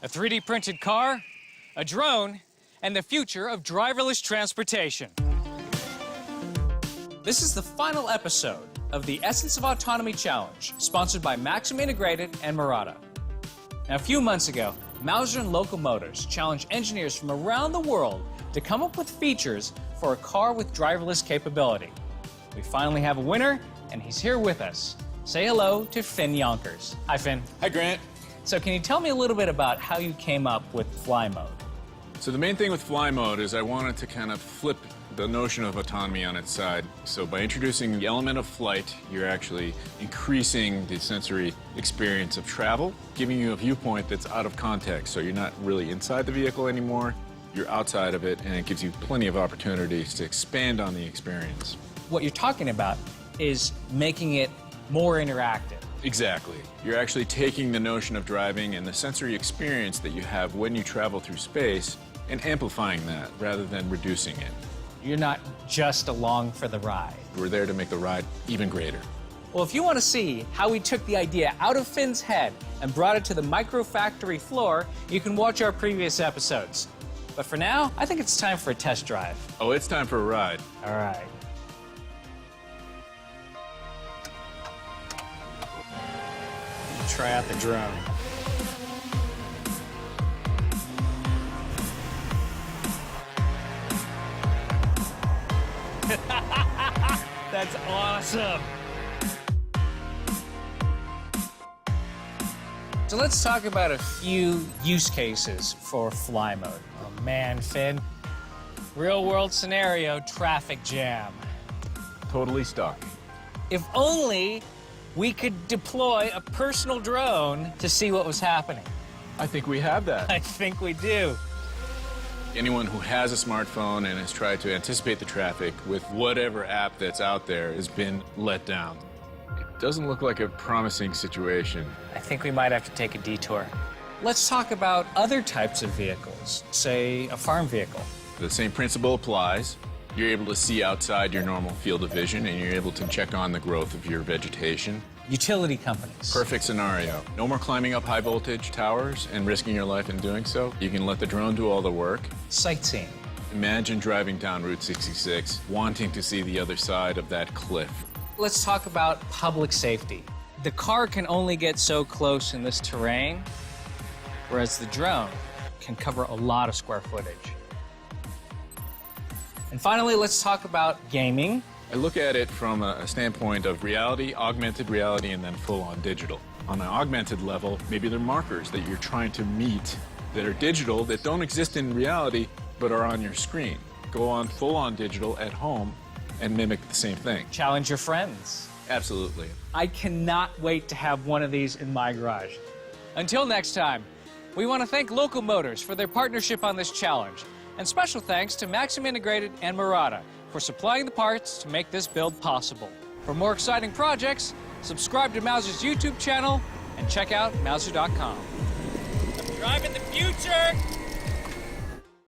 a 3D printed car, a drone, and the future of driverless transportation. This is the final episode of the Essence of Autonomy Challenge, sponsored by Maxim Integrated and Murata. Now, a few months ago, Mauser and Local Motors challenged engineers from around the world to come up with features for a car with driverless capability. We finally have a winner, and he's here with us. Say hello to Finn Yonkers. Hi, Finn. Hi, Grant. So can you tell me a little bit about how you came up with fly mode? So the main thing with fly mode is I wanted to kind of flip the notion of autonomy on its side. So by introducing the element of flight, you're actually increasing the sensory experience of travel, giving you a viewpoint that's out of context. So you're not really inside the vehicle anymore, you're outside of it, and it gives you plenty of opportunities to expand on the experience. What you're talking about is making it more interactive. Exactly. You're actually taking the notion of driving and the sensory experience that you have when you travel through space and amplifying that rather than reducing it. You're not just along for the ride. We're there to make the ride even greater. Well, if you want to see how we took the idea out of Finn's head and brought it to the microfactory floor, you can watch our previous episodes. But for now, I think it's time for a test drive. Oh, it's time for a ride. All right. Try out the drone. That's awesome. So let's talk about a few use cases for fly mode. Oh man, Finn. Real world scenario, traffic jam. Totally stuck. If only we could deploy a personal drone to see what was happening. I think we have that. I think we do. Anyone who has a smartphone and has tried to anticipate the traffic with whatever app that's out there has been let down. It doesn't look like a promising situation. I think we might have to take a detour. Let's talk about other types of vehicles, say a farm vehicle. The same principle applies. You're able to see outside your normal field of vision, and you're able to check on the growth of your vegetation. Utility companies. Perfect scenario. No more climbing up high voltage towers and risking your life in doing so. You can let the drone do all the work. Sightseeing. Imagine driving down Route 66, wanting to see the other side of that cliff. Let's talk about public safety. The car can only get so close in this terrain, whereas the drone can cover a lot of square footage. And finally, let's talk about gaming. I look at it from a standpoint of reality, augmented reality, and then full-on digital. On an augmented level, maybe they're markers that you're trying to meet that are digital, that don't exist in reality, but are on your screen. Go on full-on digital at home and mimic the same thing. Challenge your friends. Absolutely. I cannot wait to have one of these in my garage. Until next time, we want to thank Local Motors for their partnership on this challenge. And special thanks to Maxim Integrated and Murata for supplying the parts to make this build possible. For more exciting projects, subscribe to Mauser's YouTube channel and check out Mauser.com. I'm driving the future!